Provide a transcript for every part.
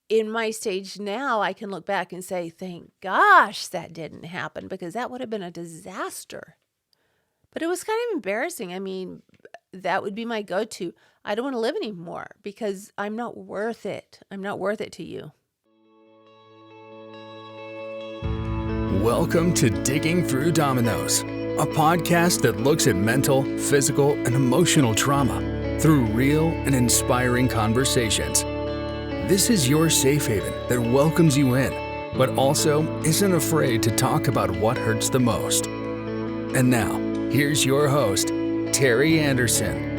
in my stage now, I can look back and say, thank gosh that didn't happen, because that would have been a disaster. But it was kind of embarrassing. I mean, that would be my go-to. I don't want to live anymore because I'm not worth it. I'm not worth it to you. Welcome to Digging Through Dominoes, a podcast that looks at mental, physical, and emotional trauma through real and inspiring conversations. This is your safe haven that welcomes you in, but also isn't afraid to talk about what hurts the most. And now, here's your host, Teri Anderson.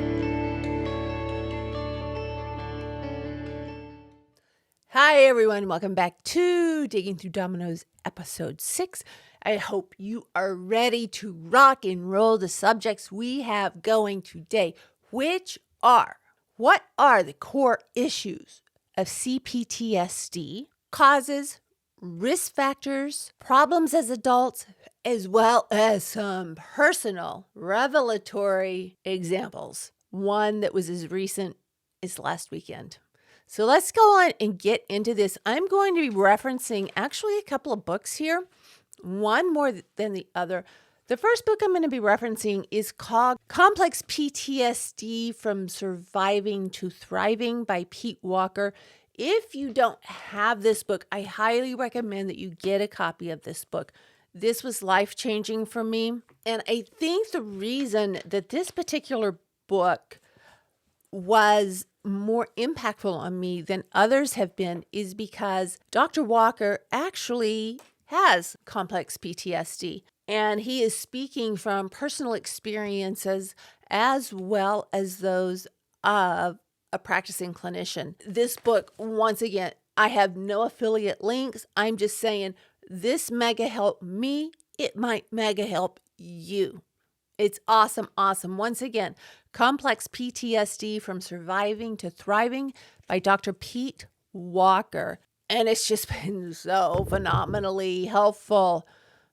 Hi, everyone. Welcome back to Digging Through Dominoes, episode 6. I hope you are ready to rock and roll the subjects we have going today, which are, what are the core issues of C-PTSD, causes, risk factors, problems as adults, as well as some personal revelatory examples. One that was as recent as last weekend. So let's go on and get into this. I'm going to be referencing actually a couple of books here, one more than the other. The first book I'm going to be referencing is called Complex PTSD, From Surviving to Thriving by Pete Walker. If you don't have this book, I highly recommend that you get a copy of this book. This was life-changing for me. And I think the reason that this particular book was more impactful on me than others have been is because Dr. Walker actually has complex PTSD. And he is speaking from personal experiences as well as those of a practicing clinician. This book, once again, I have no affiliate links. I'm just saying this mega helped me. It might mega help you. It's awesome, awesome. Once again, Complex PTSD, From Surviving to Thriving by Dr. Pete Walker. And it's just been so phenomenally helpful.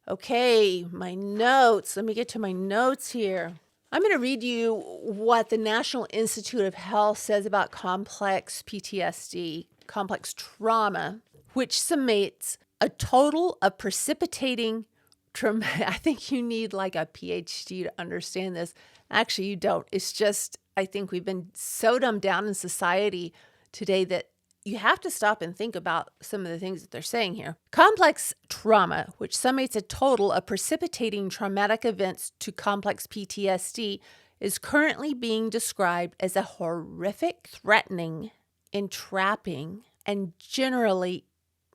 Okay, my notes. Let me get to my notes here. I'm going to read you what the National Institute of Health says about complex PTSD, complex trauma, which summates a total of precipitating trauma. I think you need like a PhD to understand this. Actually, you don't. It's just, I think we've been so dumbed down in society today that you have to stop and think about some of the things that they're saying here. Complex trauma, which summates a total of precipitating traumatic events to complex PTSD, is currently being described as a horrific, threatening, entrapping, and generally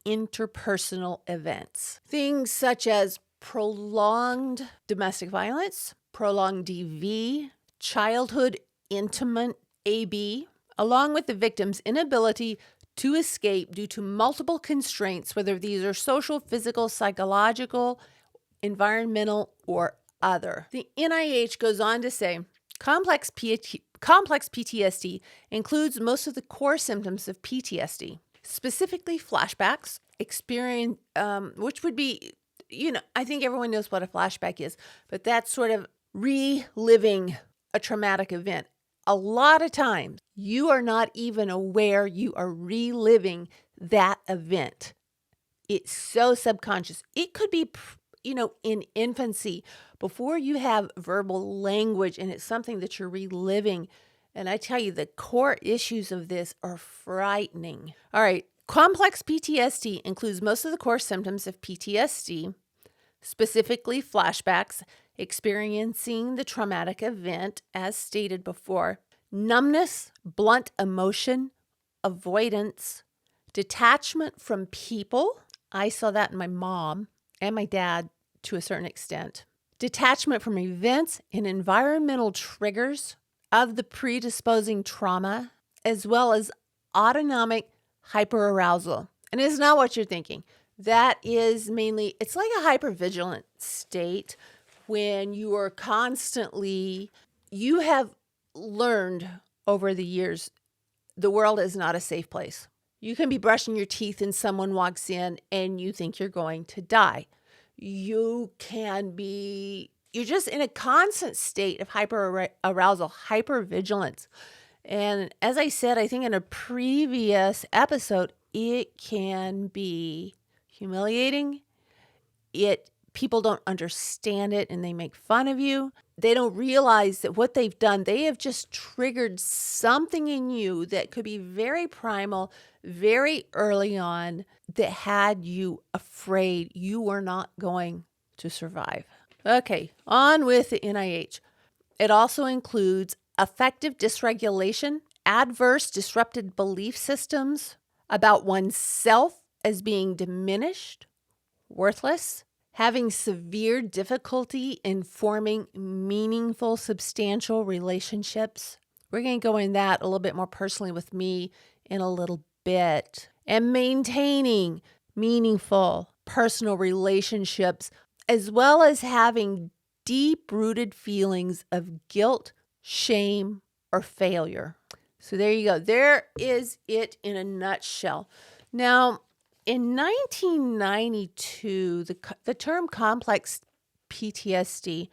interpersonal events. Things such as prolonged domestic violence, prolonged DV, childhood intimate AB, along with the victim's inability to escape due to multiple constraints, whether these are social, physical, psychological, environmental, or other. The NIH goes on to say, complex PTSD includes most of the core symptoms of PTSD, specifically flashbacks, which would be, I think everyone knows what a flashback is, but that's sort of reliving a traumatic event. A lot of times, you are not even aware you are reliving that event. It's so subconscious. It could be, in infancy, before you have verbal language, and it's something that you're reliving. And I tell you, the core issues of this are frightening. All right, complex PTSD includes most of the core symptoms of PTSD, specifically flashbacks, experiencing the traumatic event, as stated before, numbness, blunt emotion, avoidance, detachment from people. I saw that in my mom and my dad to a certain extent. Detachment from events and environmental triggers of the predisposing trauma, as well as autonomic hyperarousal. And it's not what you're thinking. That is mainly, it's like a hypervigilant state when you are constantly, you have learned over the years, the world is not a safe place. You can be brushing your teeth and someone walks in and you think you're going to die. You're just in a constant state of hyperarousal, hypervigilance. And as I said, I think in a previous episode, it can be humiliating. People don't understand it and they make fun of you. They don't realize that what they've done, they have just triggered something in you that could be very primal, very early on, that had you afraid you were not going to survive. Okay, on with the NIH. It also includes affective dysregulation, adverse disrupted belief systems about oneself as being diminished, worthless, having severe difficulty in forming meaningful, substantial relationships. We're going to go in that a little bit more personally with me in a little bit. And maintaining meaningful personal relationships, as well as having deep-rooted feelings of guilt, shame, or failure. So there you go. There is it in a nutshell. Now, in 1992, the term complex PTSD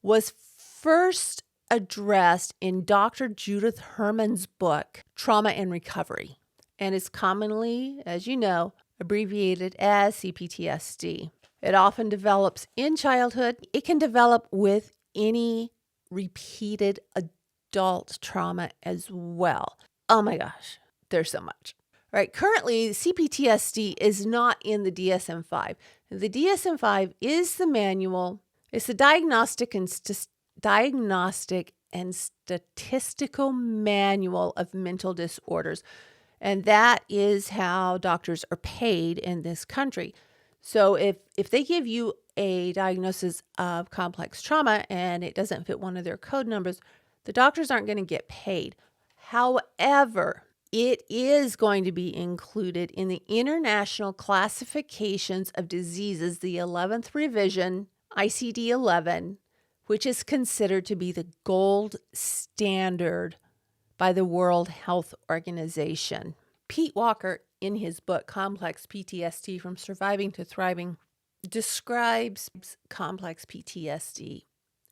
was first addressed in Dr. Judith Herman's book, Trauma and Recovery, and is commonly, as you know, abbreviated as C-PTSD. It often develops in childhood. It can develop with any repeated adult trauma as well. Oh my gosh, there's so much. All right, currently, C-PTSD is not in the DSM-5. The DSM-5 is the manual. It's the diagnostic and statistical manual of mental disorders. And that is how doctors are paid in this country. So if they give you a diagnosis of complex trauma and it doesn't fit one of their code numbers, the doctors aren't going to get paid. However, it is going to be included in the International Classifications of Diseases, the 11th revision, ICD-11, which is considered to be the gold standard by the World Health Organization. Pete Walker, in his book, Complex PTSD, From Surviving to Thriving, describes complex PTSD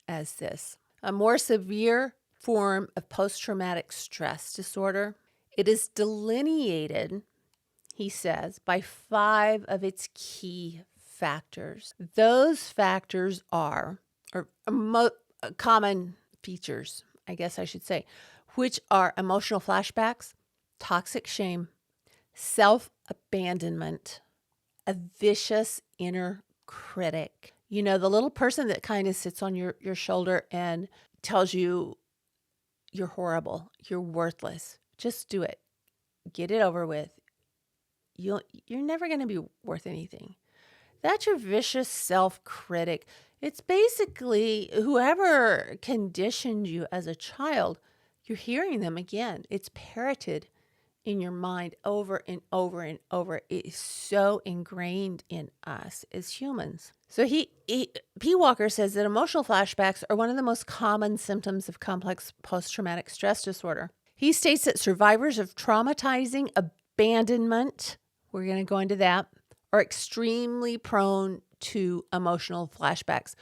as this: a more severe form of post-traumatic stress disorder. It is delineated, he says, by 5 of its key factors. Those factors are, common features, I guess I should say, which are emotional flashbacks, toxic shame, self-abandonment, a vicious inner critic. You know, the little person that kind of sits on your shoulder and tells you you're horrible, you're worthless. Just do it. Get it over with. You're never going to be worth anything. That's your vicious self-critic. It's basically whoever conditioned you as a child, you're hearing them again. It's parroted in your mind over and over and over. It is so ingrained in us as humans. So P. Walker says that emotional flashbacks are one of the most common symptoms of complex post-traumatic stress disorder. He states that survivors of traumatizing abandonment, we're going to go into that, are extremely prone to emotional flashbacks.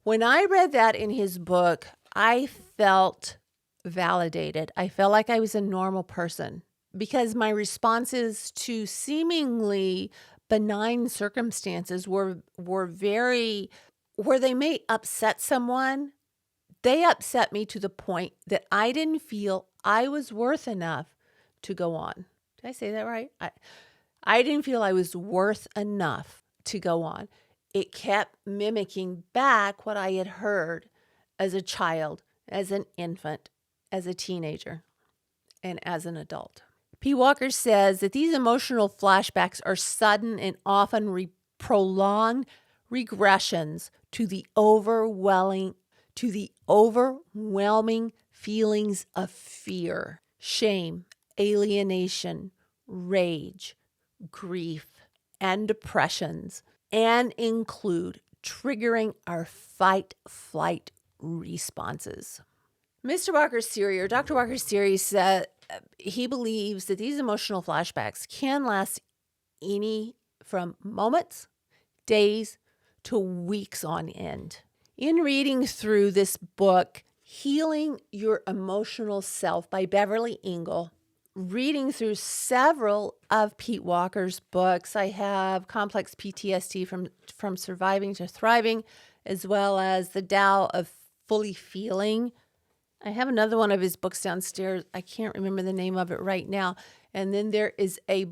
When I read that in his book, I felt validated. I felt like I was a normal person because my responses to seemingly benign circumstances were very, where they may upset someone, they upset me to the point that I didn't feel I was worth enough to go on. Did I say that right? I didn't feel I was worth enough to go on. It kept mimicking back what I had heard as a child, as an infant, as a teenager, and as an adult. P. Walker says that these emotional flashbacks are sudden and often prolonged regressions to the overwhelming feelings of fear, shame, alienation, rage, grief, and depressions, and include triggering our fight-flight responses. Mr. Walker's theory, or Dr. Walker's theory, said he believes that these emotional flashbacks can last from moments, days, to weeks on end. In reading through this book, Healing Your Emotional Self by Beverly Engel, reading through several of Pete Walker's books. I have Complex PTSD from Surviving to Thriving, as well as The Tao of Fully Feeling. I have another one of his books downstairs. I can't remember the name of it right now. And then there is a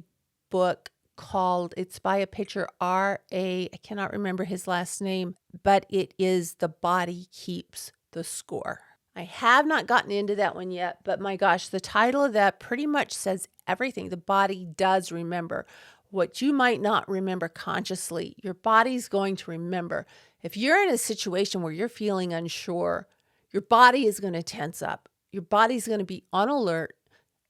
book called, it's by a pitcher, I cannot remember his last name, but it is The Body Keeps the Score. I have not gotten into that one yet, but my gosh, the title of that pretty much says everything. The body does remember. What you might not remember consciously, your body's going to remember. If you're in a situation where you're feeling unsure, your body is going to tense up. Your body's going to be on alert,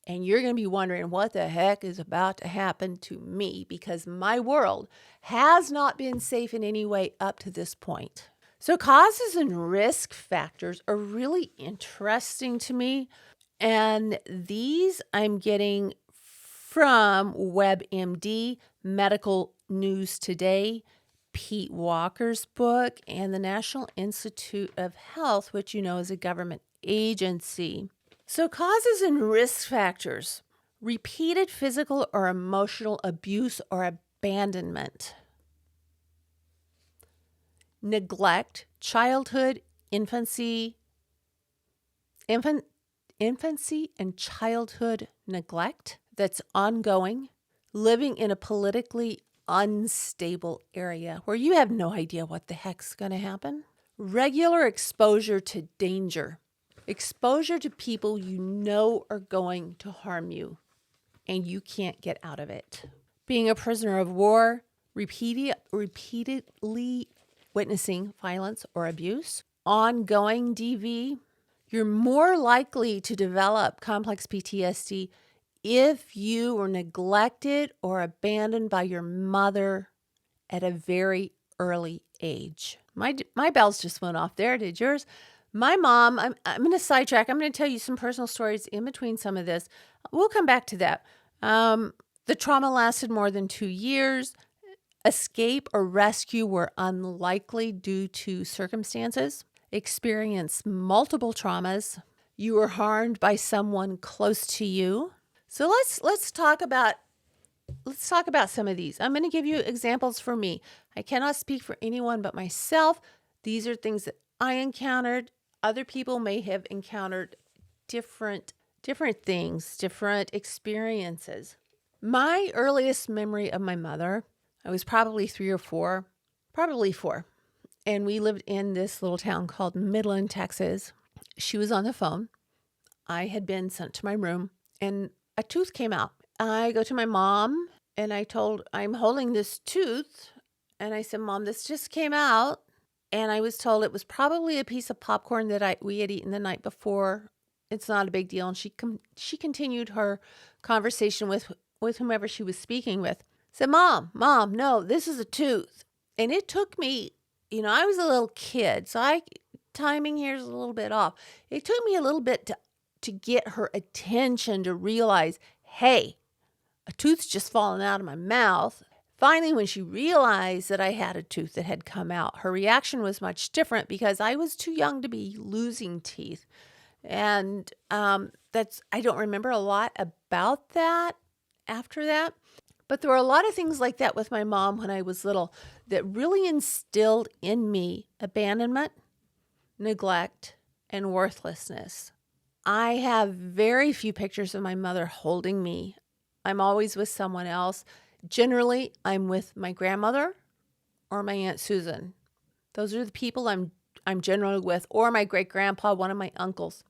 and you're going to be wondering what the heck is about to happen to me, because my world has not been safe in any way up to this point. So causes and risk factors are really interesting to me. And these I'm getting from WebMD, Medical News Today, Pete Walker's book, and the National Institute of Health, which you know is a government agency. So causes and risk factors: repeated physical or emotional abuse or abandonment, neglect, childhood, infancy and childhood neglect that's ongoing, living in a politically unstable area where you have no idea what the heck's going to happen, regular exposure to danger, exposure to people you know are going to harm you and you can't get out of it, being a prisoner of war, repeatedly witnessing violence or abuse, ongoing DV. You're more likely to develop complex PTSD if you were neglected or abandoned by your mother at a very early age. My bells just went off there. Did yours? My mom, I'm going to sidetrack. I'm going to tell you some personal stories in between some of this. We'll come back to that. The trauma lasted more than 2 years. Escape or rescue were unlikely due to circumstances. Experienced multiple traumas. You were harmed by someone close to you. So let's talk about some of these. I'm going to give you examples for me. I cannot speak for anyone but myself. These are things that I encountered. Other people may have encountered different things, different experiences. My earliest memory of my mother, I was probably 3 or 4, probably 4. And we lived in this little town called Midland, Texas. She was on the phone. I had been sent to my room and a tooth came out. I go to my mom and I'm holding this tooth. And I said, Mom, this just came out. And I was told it was probably a piece of popcorn that we had eaten the night before. It's not a big deal. And she continued her conversation with whomever she was speaking with. Said, Mom, no, this is a tooth. And it took me, I was a little kid, so timing here is a little bit off. It took me a little bit to get her attention to realize, hey, a tooth's just fallen out of my mouth. Finally, when she realized that I had a tooth that had come out, her reaction was much different because I was too young to be losing teeth. And I don't remember a lot about that after that. But there were a lot of things like that with my mom when I was little that really instilled in me abandonment, neglect, and worthlessness. I have very few pictures of my mother holding me. I'm always with someone else. Generally, I'm with my grandmother or my Aunt Susan. Those are the people I'm generally with, or my great-grandpa, one of my uncles.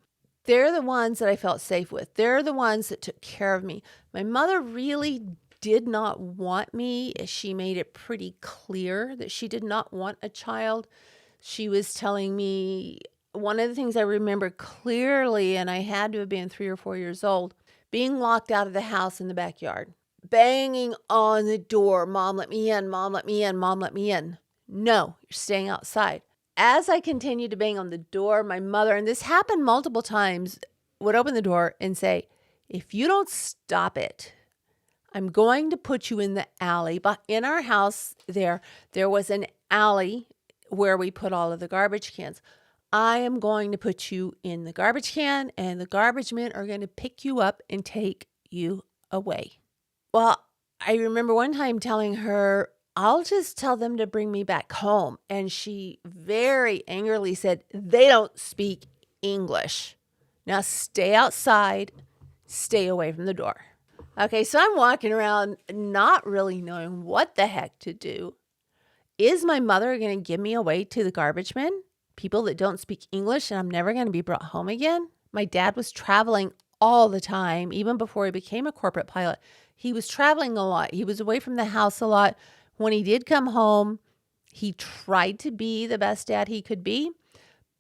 They're the ones that I felt safe with. They're the ones that took care of me. My mother really did not want me. She made it pretty clear that she did not want a child. She was telling me, one of the things I remember clearly, and I had to have been 3 or 4 years old, being locked out of the house in the backyard, banging on the door, Mom, let me in, Mom, let me in, Mom, let me in. No, you're staying outside. As I continued to bang on the door, my mother, and this happened multiple times, would open the door and say, if you don't stop it, I'm going to put you in the alley. But in our house there was an alley where we put all of the garbage cans. I am going to put you in the garbage can, and the garbage men are going to pick you up and take you away. Well, I remember one time telling her, I'll just tell them to bring me back home. And she very angrily said, they don't speak English. Now stay outside, stay away from the door. Okay, so I'm walking around not really knowing what the heck to do. Is my mother going to give me away to the garbage men? People that don't speak English, and I'm never going to be brought home again? My dad was traveling all the time, even before he became a corporate pilot. He was traveling a lot. He was away from the house a lot. When he did come home, he tried to be the best dad he could be.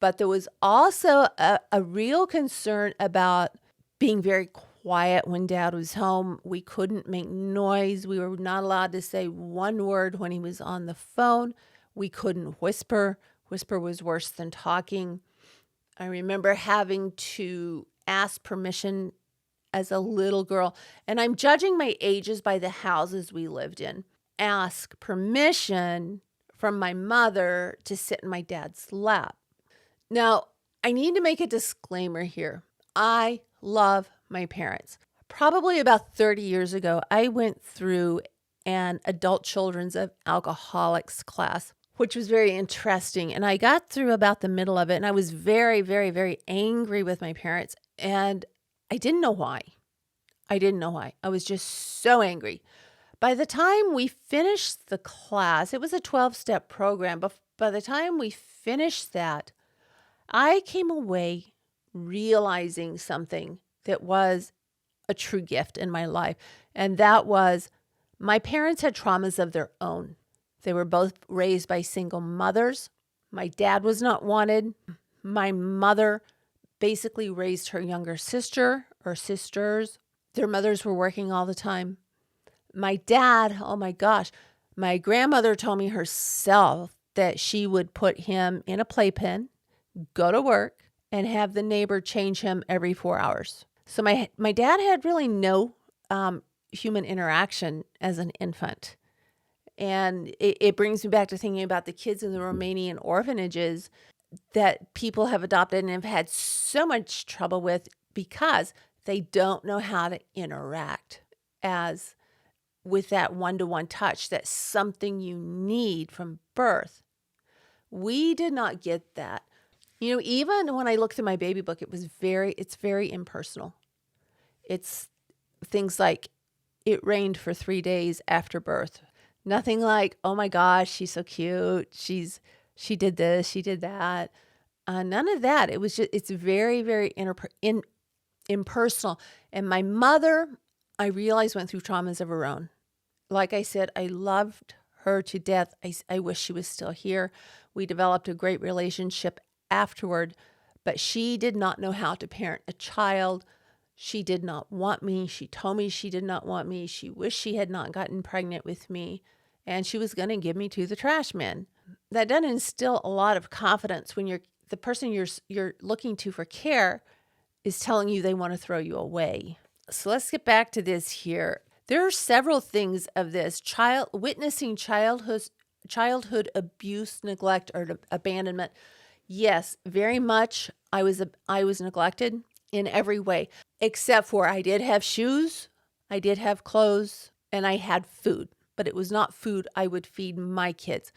But there was also a real concern about being very quiet when dad was home. We couldn't make noise. We were not allowed to say one word when he was on the phone. We couldn't whisper. Whisper was worse than talking. I remember having to ask permission as a little girl, and I'm judging my ages by the houses we lived in. Ask permission from my mother to sit in my dad's lap. Now, I need to make a disclaimer here. I love my parents. Probably about 30 years ago, I went through an adult children's of alcoholics class, which was very interesting. And I got through about the middle of it, and I was very, very, very angry with my parents. And I didn't know why. I was just so angry. By the time we finished the class, it was a 12-step program, but by the time we finished that, I came away realizing something that was a true gift in my life. And that was my parents had traumas of their own. They were both raised by single mothers. My dad was not wanted. My mother basically raised her younger sister or sisters. Their mothers were working all the time. My dad, oh my gosh, my grandmother told me herself that she would put him in a playpen, go to work, and have the neighbor change him every 4 hours. So my dad had really no human interaction as an infant. And it brings me back to thinking about the kids in the Romanian orphanages that people have adopted and have had so much trouble with because they don't know how to interact as with that one-to-one touch. That's something you need from birth. We did not get that. You know, even when I looked through my baby book, it's very impersonal. It's things like, it rained for 3 days after birth. Nothing like, oh my gosh, she's so cute. She did this, she did that. None of that. It's very, very impersonal. And my mother, I realized, went through traumas of her own. Like I said, I loved her to death. I wish she was still here. We developed a great relationship afterward, but she did not know how to parent a child. She did not want me. She told me she did not want me. She wished she had not gotten pregnant with me, and she was going to give me to the trash man. That doesn't instill a lot of confidence when the person you're looking to for care is telling you they want to throw you away. So let's get back to this here. There are several things of this. Witnessing childhood abuse, neglect, or abandonment. Yes, very much. I was neglected in every way, except for I did have shoes, I did have clothes, and I had food. But it was not food I would feed my kids.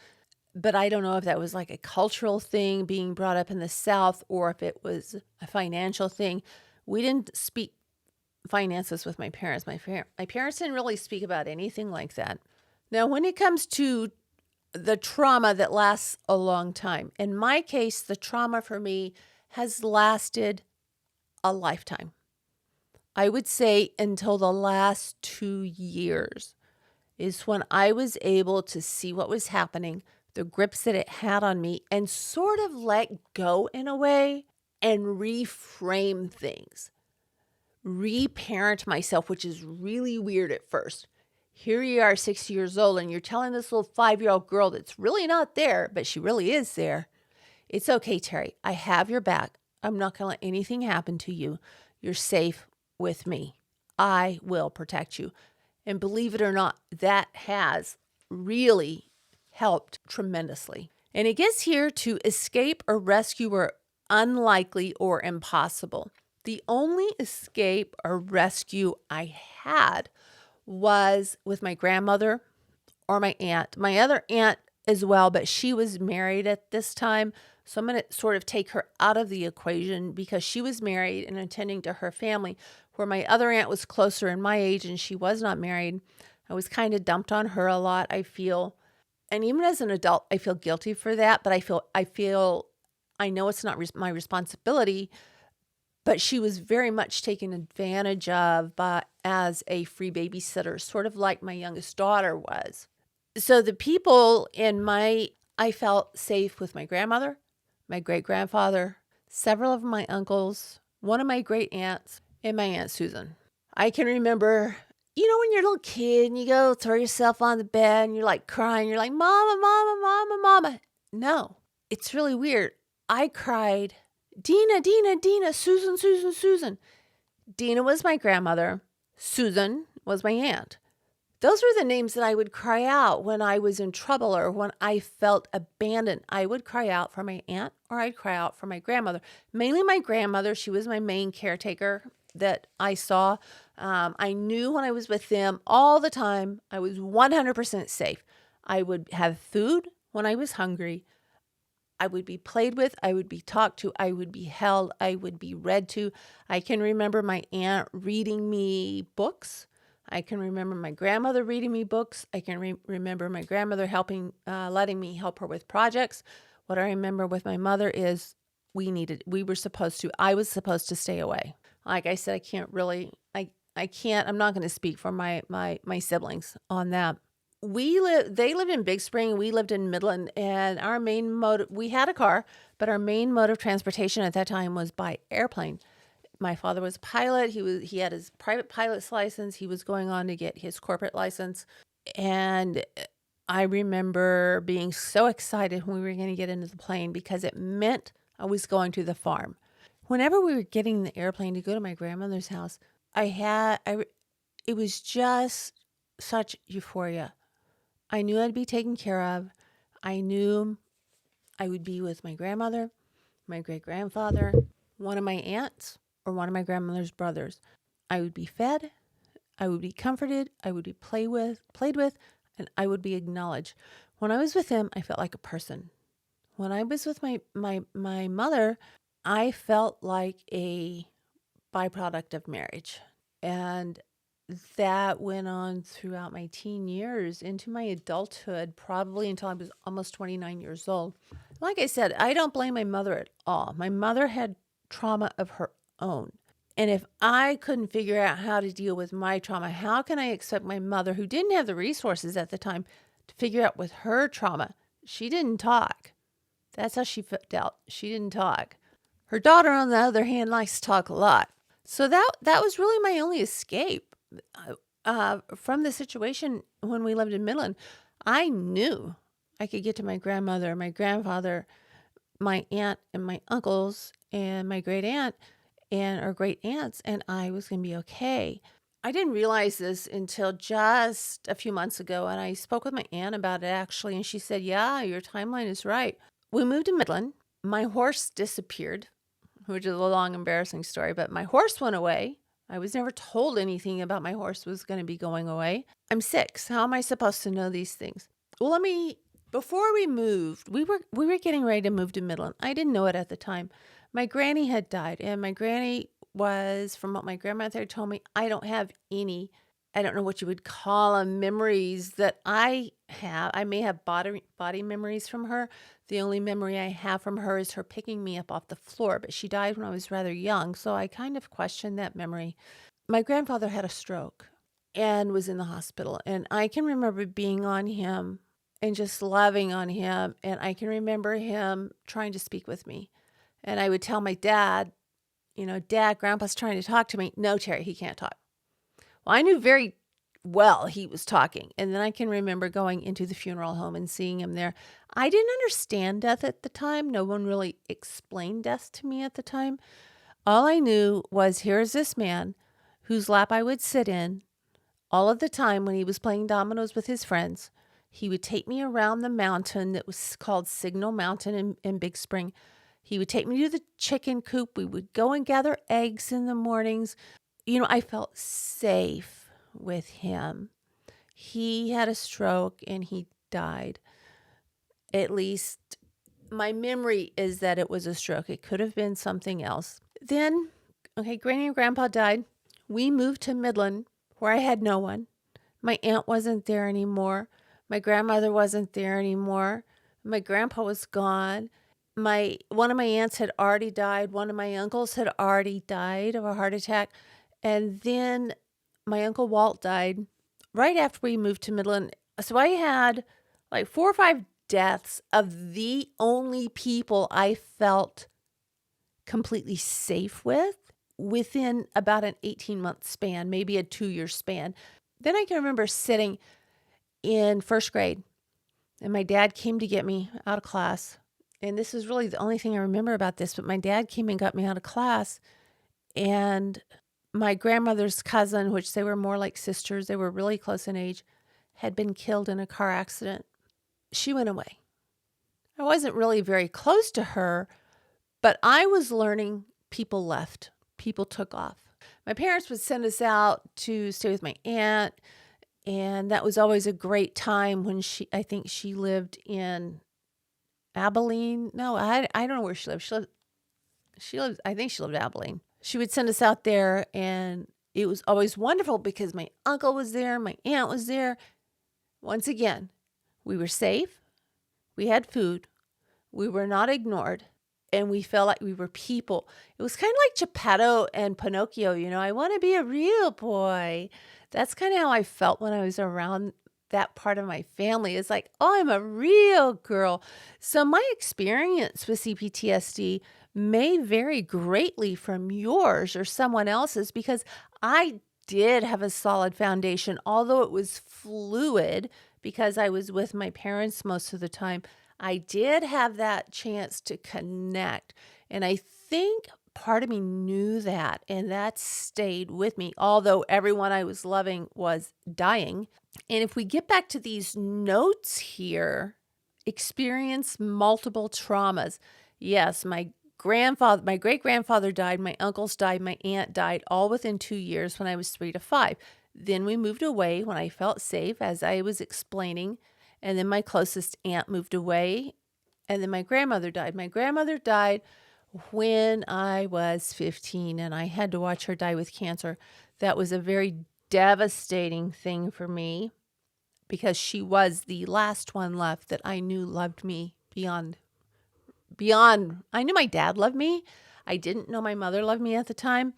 But I don't know if that was like a cultural thing being brought up in the South or if it was a financial thing. We didn't speak finances with my parents. My parents didn't really speak about anything like that. Now, when it comes to the trauma that lasts a long time, in my case, the trauma for me has lasted a lifetime. I would say until the last 2 years is when I was able to see what was happening, the grips that it had on me, and sort of let go in a way and reframe things. Reparent myself, which is really weird at first. Here you are, 6 years old, and you're telling this little 5-year-old girl that's really not there, but she really is there. It's okay, Teri. I have your back. I'm not going to let anything happen to you. You're safe with me. I will protect you. And believe it or not, that has really helped tremendously. And it gets here to escape or rescue were unlikely or impossible. The only escape or rescue I had was with my grandmother or my aunt. My other aunt as well, but she was married at this time. So I'm going to sort of take her out of the equation because she was married and attending to her family, where my other aunt was closer in my age and she was not married. I was kind of dumped on her a lot, I feel. And even as an adult, I feel guilty for that, but I know it's not my responsibility, but she was very much taken advantage of as a free babysitter, sort of like my youngest daughter was. So the people I felt safe with my grandmother, my great-grandfather, several of my uncles, one of my great aunts, and my Aunt Susan. I can remember, when you're a little kid and you go throw yourself on the bed and you're like crying, you're like, Mama, Mama, Mama, Mama. No, it's really weird. I cried, Dina, Dina, Dina, Susan, Susan, Susan. Dina was my grandmother. Susan was my aunt. Those were the names that I would cry out when I was in trouble or when I felt abandoned. I would cry out for my aunt or I'd cry out for my grandmother. Mainly my grandmother. She was my main caretaker that I saw. I knew when I was with them all the time, I was 100% safe. I would have food when I was hungry. I would be played with. I would be talked to. I would be held. I would be read to. I can remember my aunt reading me books. I can remember my grandmother reading me books. I can remember my grandmother letting me help her with projects. What I remember with my mother is I was supposed to stay away. Like I said, I'm not going to speak for my siblings on that. They lived in Big Spring, we lived in Midland, and we had a car, but our main mode of transportation at that time was by airplane. My father was a pilot. He had his private pilot's license. He was going on to get his corporate license. And I remember being so excited when we were going to get into the plane because it meant I was going to the farm. Whenever we were getting in the airplane to go to my grandmother's house, it was just such euphoria. I knew I'd be taken care of. I knew I would be with my grandmother, my great-grandfather, one of my aunts, or one of my grandmother's brothers. I would be fed, I would be comforted, I would be played with, and I would be acknowledged. When I was with him, I felt like a person. When I was with my mother, I felt like a byproduct of marriage. And that went on throughout my teen years into my adulthood, probably until I was almost 29 years old. Like I said, I don't blame my mother at all. My mother had trauma of her own. And if I couldn't figure out how to deal with my trauma, how can I expect my mother, who didn't have the resources at the time, to figure out with her trauma? She didn't talk. That's how she dealt. She didn't talk. Her daughter, on the other hand, likes to talk a lot. So that was really my only escape from the situation when we lived in Midland. I knew I could get to my grandmother, my grandfather, my aunt, and my uncles, and my great aunt and our great aunts, and I was going to be okay. I didn't realize this until just a few months ago, and I spoke with my aunt about it actually, and she said, yeah, your timeline is right. We moved to Midland. My horse disappeared, which is a long, embarrassing story, but my horse went away. I was never told anything about my horse was going to be going away. I'm 6. How am I supposed to know these things? Well, before we moved, we were getting ready to move to Midland. I didn't know it at the time. My granny had died, and my granny was, from what my grandmother told me, I don't have any, I don't know what you would call them, memories that I have. I may have body memories from her. The only memory I have from her is her picking me up off the floor, but she died when I was rather young, so I kind of questioned that memory. My grandfather had a stroke and was in the hospital, and I can remember being on him and just loving on him, and I can remember him trying to speak with me. And I would tell my dad, Dad, Grandpa's trying to talk to me. No, Teri, he can't talk. Well, I knew very well he was talking. And then I can remember going into the funeral home and seeing him there. I didn't understand death at the time. No one really explained death to me at the time. All I knew was here's this man whose lap I would sit in all of the time when he was playing dominoes with his friends. He would take me around the mountain that was called Signal Mountain in Big Spring. He would take me to the chicken coop. We would go and gather eggs in the mornings. I felt safe with him. He had a stroke and he died. At least my memory is that it was a stroke. It could have been something else. Then, Granny and Grandpa died. We moved to Midland where I had no one. My aunt wasn't there anymore. My grandmother wasn't there anymore. My grandpa was gone. One of my aunts had already died. One of my uncles had already died of a heart attack. And then my Uncle Walt died right after we moved to Midland. So I had like 4 or 5 deaths of the only people I felt completely safe with within about an 18-month span, maybe a 2-year span. Then I can remember sitting in first grade, and my dad came to get me out of class. And this is really the only thing I remember about this, but my dad came and got me out of class, and my grandmother's cousin, which they were more like sisters, they were really close in age, had been killed in a car accident. She went away. I wasn't really very close to her, but I was learning people left. People took off. My parents would send us out to stay with my aunt, and that was always a great time when I think she lived in Abilene. No, I don't know where she lived. I think she lived in Abilene. She would send us out there, and it was always wonderful because my uncle was there, my aunt was there. Once again, we were safe, we had food, we were not ignored, and we felt like we were people. It was kind of like Geppetto and Pinocchio, I want to be a real boy. That's kind of how I felt when I was around that part of my family. It's like, oh, I'm a real girl. So my experience with C-PTSD may vary greatly from yours or someone else's because I did have a solid foundation, although it was fluid because I was with my parents most of the time. I did have that chance to connect, and I think part of me knew that, and that stayed with me, although everyone I was loving was dying. And if we get back to these notes here, experience multiple traumas. Yes, my great-grandfather died, my uncles died, my aunt died, all within 2 years when I was 3 to 5. Then we moved away when I felt safe, as I was explaining, and then my closest aunt moved away, and then my grandmother died. My grandmother died when I was 15, and I had to watch her die with cancer. That was a very devastating thing for me because she was the last one left that I knew loved me beyond. I knew my dad loved me. I didn't know my mother loved me at the time.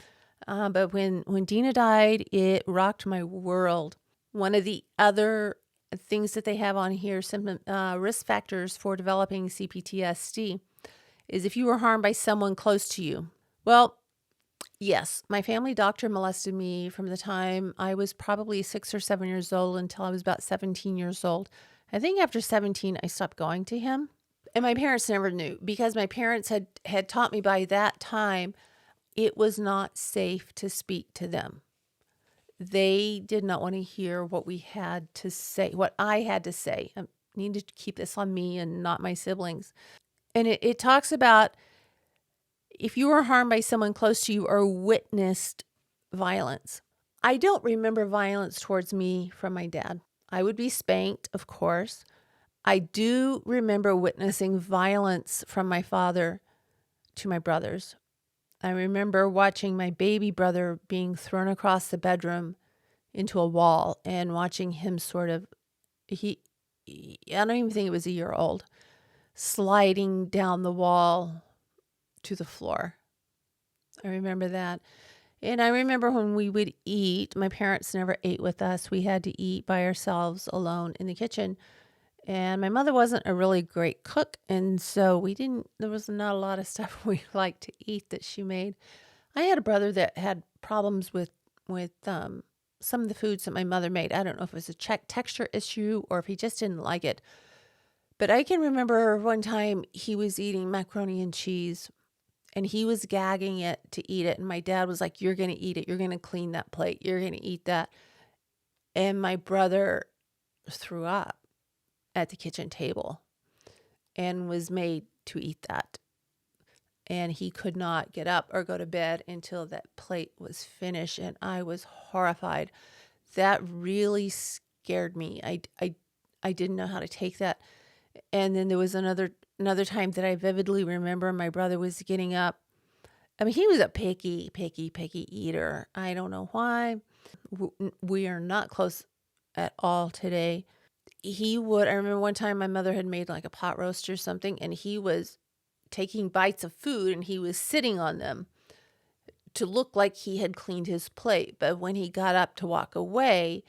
But when Dina died, it rocked my world. One of the other things that they have on here, risk factors for developing C-PTSD, is if you were harmed by someone close to you. Well, yes, my family doctor molested me from the time I was probably 6 or 7 years old until I was about 17 years old. I think after 17, I stopped going to him. And my parents never knew because my parents had taught me by that time it was not safe to speak to them. They did not want to hear what we had to say, what I had to say. I need to keep this on me and not my siblings. And it talks about if you were harmed by someone close to you or witnessed violence. I don't remember violence towards me from my dad. I would be spanked, of course. I do remember witnessing violence from my father to my brothers. I remember watching my baby brother being thrown across the bedroom into a wall and watching him I don't even think it was a year old, sliding down the wall to the floor. I remember that. And I remember when we would eat, my parents never ate with us. We had to eat by ourselves alone in the kitchen. And my mother wasn't a really great cook, and so there was not a lot of stuff we liked to eat that she made. I had a brother that had problems with some of the foods that my mother made. I don't know if it was a texture issue or if he just didn't like it. But I can remember one time he was eating macaroni and cheese, and he was gagging it to eat it, and my dad was like, "You're going to eat it. You're going to clean that plate. You're going to eat that." And my brother threw up at the kitchen table and was made to eat that. and he could not get up or go to bed until that plate was finished, and I was horrified. That really scared me. I didn't know how to take that. And then there was another time that I vividly remember my brother was getting up. I mean, he was a picky eater. I don't know why. We are not close at all today. I remember one time my mother had made like a pot roast or something, and he was taking bites of food and he was sitting on them to look like he had cleaned his plate. But when he got up to walk away,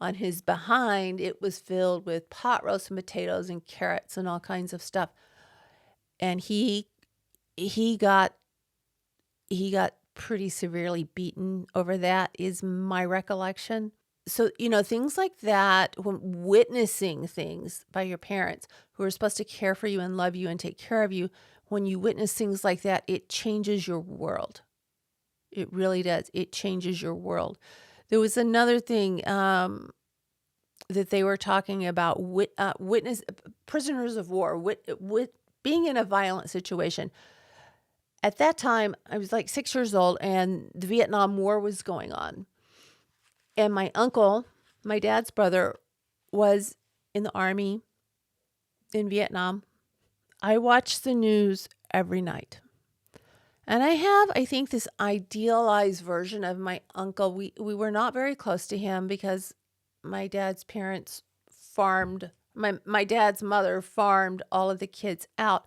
on his behind, it was filled with pot roast and potatoes and carrots and all kinds of stuff. And he got pretty severely beaten over that, is my recollection. So, things like that, when witnessing things by your parents who are supposed to care for you and love you and take care of you, when you witness things like that, it changes your world. It really does. It changes your world. There was another thing that they were talking about, prisoners of war, being in a violent situation. At that time, I was like 6 years old, and the Vietnam War was going on. And my uncle, my dad's brother, was in the Army in Vietnam. I watched the news every night. And I think, this idealized version of my uncle. We were not very close to him because my dad's parents farmed, my dad's mother farmed all of the kids out.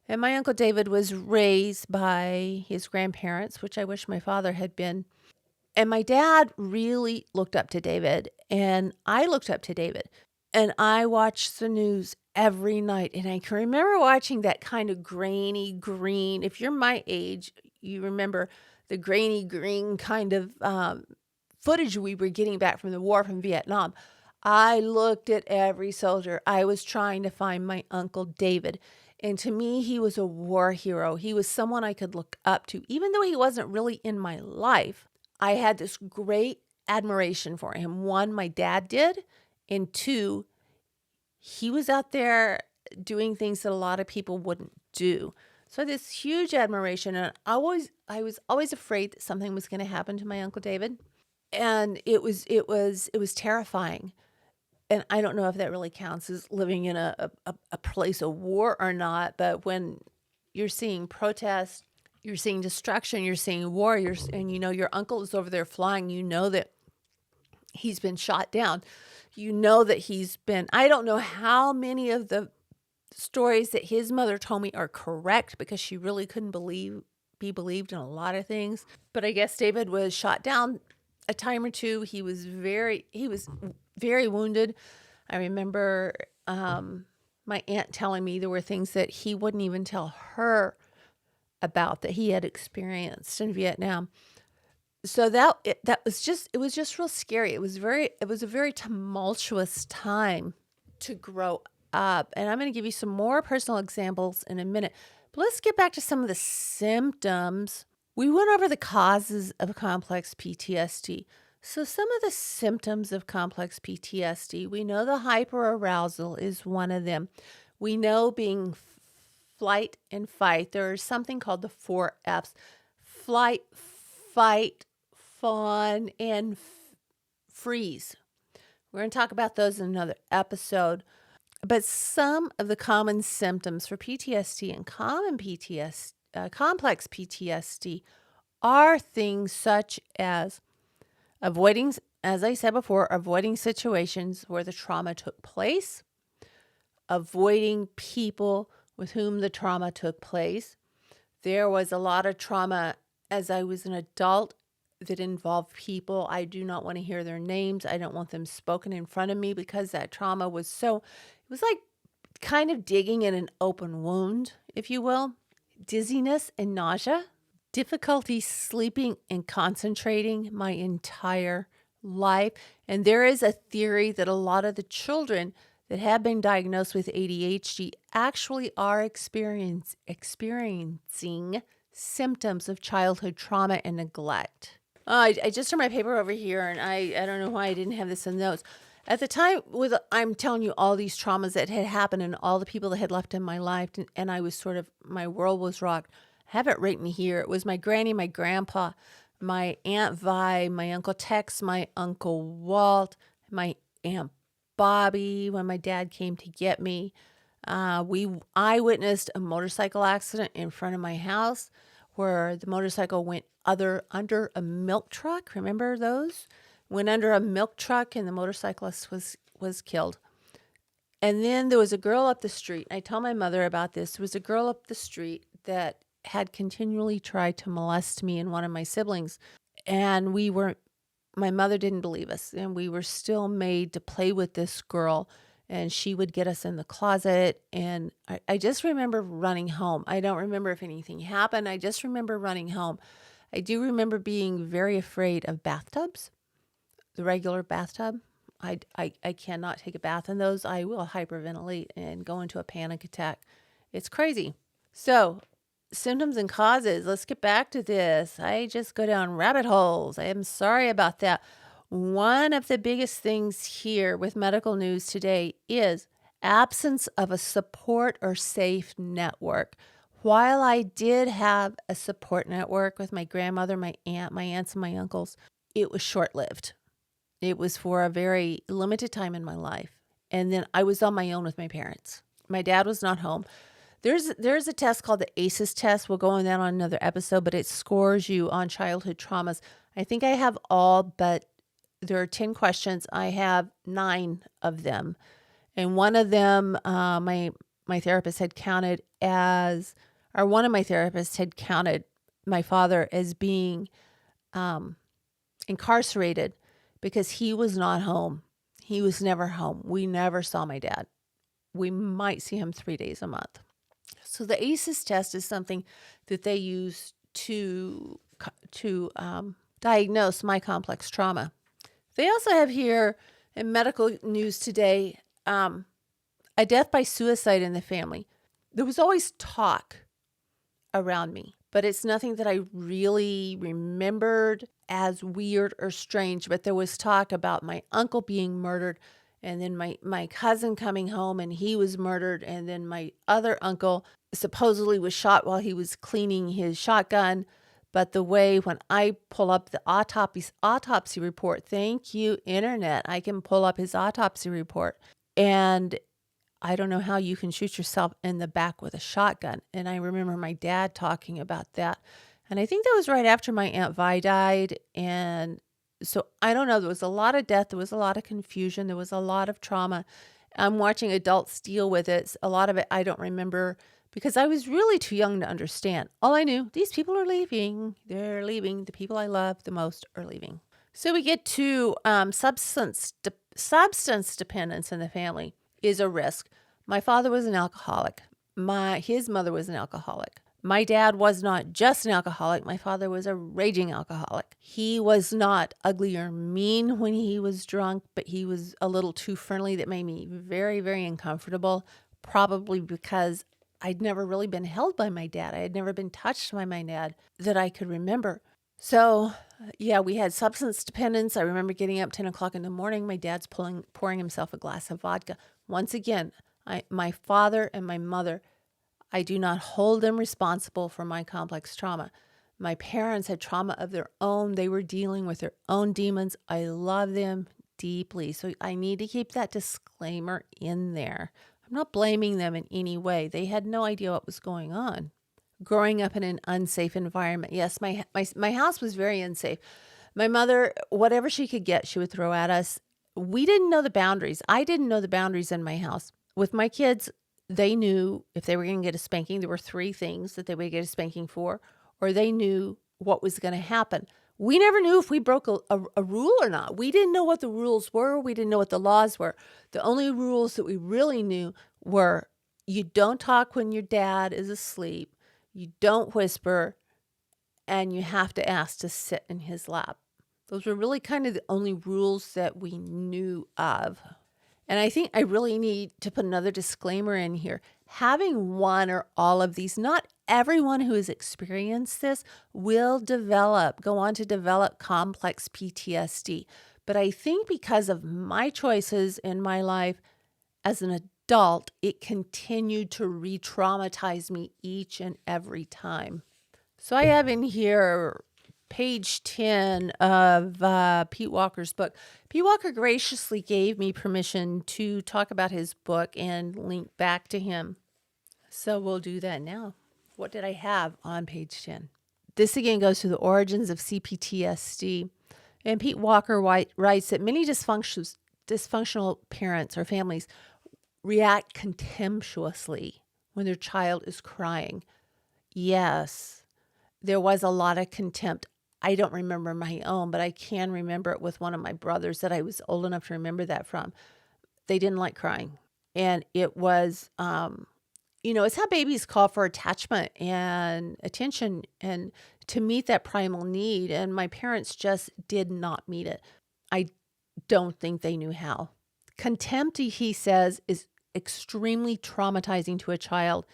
And my Uncle David was raised by his grandparents, which I wish my father had been. And my dad really looked up to David, and I looked up to David. And I watched the news every night. And I can remember watching that kind of grainy green. If you're my age, you remember the grainy green kind of footage we were getting back from the war from Vietnam. I looked at every soldier. I was trying to find my Uncle David. And to me, he was a war hero. He was someone I could look up to. Even though he wasn't really in my life, I had this great admiration for him. One, my dad did. And two, he was out there doing things that a lot of people wouldn't do. So this huge admiration. And I was always afraid that something was going to happen to my Uncle David. And it was terrifying. And I don't know if that really counts as living in a place of war or not, but when you're seeing protests, you're seeing destruction, you're seeing war, and your uncle is over there flying, that he's been shot down. That I don't know how many of the stories that his mother told me are correct, because she really couldn't be believed in a lot of things. But I guess David was shot down a time or two. He was very wounded. I remember my aunt telling me there were things that he wouldn't even tell her about that he had experienced in Vietnam. So it was just real scary. It was a very tumultuous time to grow up. And I'm going to give you some more personal examples in a minute. But let's get back to some of the symptoms. We went over the causes of complex PTSD. So some of the symptoms of complex PTSD, we know the hyperarousal is one of them. We know being flight and fight. There's something called the 4 Fs. Flight, fight, fawn, and freeze. We're going to talk about those in another episode. But some of the common symptoms for PTSD and complex PTSD are things such as avoiding, as I said before, avoiding situations where the trauma took place, avoiding people with whom the trauma took place. There was a lot of trauma as I was an adult that involved people. I do not want to hear their names. I don't want them spoken in front of me, because that trauma was it was like kind of digging in an open wound, if you will. Dizziness and nausea, difficulty sleeping and concentrating my entire life. And there is a theory that a lot of the children that have been diagnosed with ADHD actually are experiencing symptoms of childhood trauma and neglect. I just turned my paper over here, and I don't know why I didn't have this in notes. At the time, I'm telling you all these traumas that had happened and all the people that had left in my life, and I was sort of, my world was rocked. I have it written here. It was my granny, my grandpa, my Aunt Vi, my Uncle Tex, my Uncle Walt, my Aunt Bobby when my dad came to get me. I witnessed a motorcycle accident in front of my house where the motorcycle went under a milk truck. Remember those? Went under a milk truck and the motorcyclist was killed. And then there was a girl up the street. I told my mother about this. There was a girl up the street that had continually tried to molest me and one of my siblings. And my mother didn't believe us. And we were still made to play with this girl. And she would get us in the closet. And I just remember running home. I don't remember if anything happened. I just remember running home. I do remember being very afraid of bathtubs, the regular bathtub. I cannot take a bath in those. I will hyperventilate and go into a panic attack. It's crazy. So, symptoms and causes. Let's get back to this. I just go down rabbit holes. I am sorry about that. One of the biggest things here with medical news today is absence of a support or safe network. While I did have a support network with my grandmother, my aunts, and my uncles, it was short-lived. It was for a very limited time in my life. And then I was on my own with my parents. My dad was not home. There's a test called the ACEs test. We'll go on that on another episode, but it scores you on childhood traumas. I think I have all, but there are 10 questions. I have 9 of them. And one of them, my therapist had counted one of my therapists had counted my father as being incarcerated because he was not home. He was never home. We never saw my dad. We might see him 3 days a month. So the ACEs test is something that they use to diagnose my complex trauma. They also have here in medical news today a death by suicide in the family. There was always talk around me, but it's nothing that I really remembered as weird or strange. But there was talk about my uncle being murdered, and then my cousin coming home and he was murdered, and then my other uncle supposedly was shot while he was cleaning his shotgun. But the way when I pull up the autopsy report, thank you, Internet, I can pull up his autopsy report. And I don't know how you can shoot yourself in the back with a shotgun. And I remember my dad talking about that. And I think that was right after my Aunt Vi died. And so I don't know. There was a lot of death. There was a lot of confusion. There was a lot of trauma. I'm watching adults deal with it. A lot of it I don't remember because I was really too young to understand. All I knew, these people are leaving. They're leaving. The people I love the most are leaving. So we get to substance dependence in the family is a risk. My father was an alcoholic. His mother was an alcoholic. My dad was not just an alcoholic. My father was a raging alcoholic. He was not ugly or mean when he was drunk, but he was a little too friendly that made me very, very uncomfortable, probably because I'd never really been held by my dad. I had never been touched by my dad that I could remember. So, yeah, we had substance dependence. I remember getting up 10 o'clock in the morning. My dad's pouring himself a glass of vodka. Once again, my father and my mother, I do not hold them responsible for my complex trauma. My parents had trauma of their own. They were dealing with their own demons. I love them deeply. So I need to keep that disclaimer in there. I'm not blaming them in any way. They had no idea what was going on. Growing up in an unsafe environment. Yes, my house was very unsafe. My mother, whatever she could get, she would throw at us. We didn't know the boundaries. I didn't know the boundaries in my house. With my kids, they knew if they were going to get a spanking, there were 3 things that they would get a spanking for, or they knew what was going to happen. We never knew if we broke a rule or not. We didn't know what the rules were. We didn't know what the laws were. The only rules that we really knew were you don't talk when your dad is asleep, you don't whisper, and you have to ask to sit in his lap. Those were really kind of the only rules that we knew of. And I think I really need to put another disclaimer in here. Having one or all of these, not everyone who has experienced this will go on to develop complex PTSD. But I think because of my choices in my life as an adult, it continued to re-traumatize me each and every time. So I have in here page 10 of Pete Walker's book. Pete Walker graciously gave me permission to talk about his book and link back to him. So we'll do that now. What did I have on page 10? This again goes to the origins of C-PTSD. And Pete Walker writes that many dysfunctional parents or families react contemptuously when their child is crying. Yes, there was a lot of contempt. I don't remember my own, but I can remember it with one of my brothers that I was old enough to remember that from. They didn't like crying. And it was, it's how babies call for attachment and attention and to meet that primal need. And my parents just did not meet it. I don't think they knew how. Contempt, he says, is extremely traumatizing to a child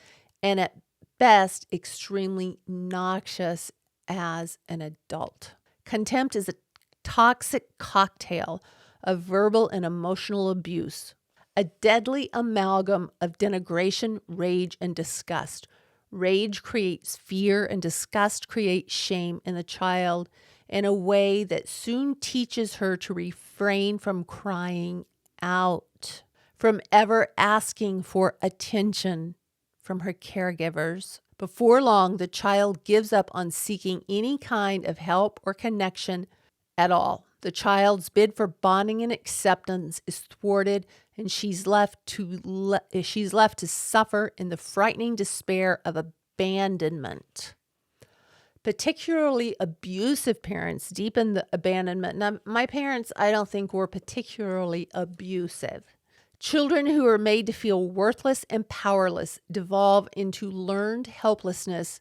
and at best extremely noxious as an adult. Contempt is a toxic cocktail of verbal and emotional abuse, a deadly amalgam of denigration, rage, and disgust. Rage creates fear and disgust creates shame in the child in a way that soon teaches her to refrain from crying out, from ever asking for attention from her caregivers. Before long, the child gives up on seeking any kind of help or connection at all. The child's bid for bonding and acceptance is thwarted, and she's left to suffer in the frightening despair of abandonment. Particularly abusive parents deepen the abandonment. Now, my parents, I don't think, were particularly abusive. Children who are made to feel worthless and powerless devolve into learned helplessness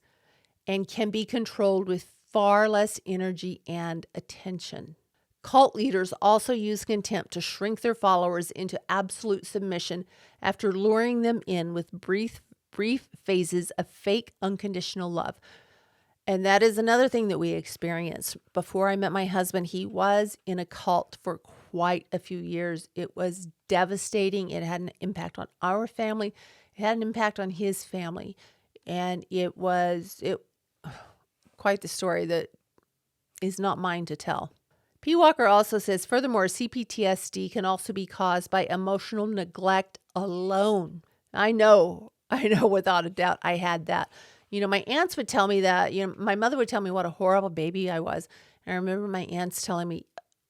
and can be controlled with far less energy and attention. Cult leaders also use contempt to shrink their followers into absolute submission after luring them in with brief phases of fake unconditional love. And that is another thing that we experienced. Before I met my husband, he was in a cult for quite a few years. It was devastating. It had an impact on our family. It had an impact on his family. And it quite the story that is not mine to tell. P. Walker also says, furthermore, C-PTSD can also be caused by emotional neglect alone. I know without a doubt I had that. My aunts would tell me that, my mother would tell me what a horrible baby I was. And I remember my aunts telling me,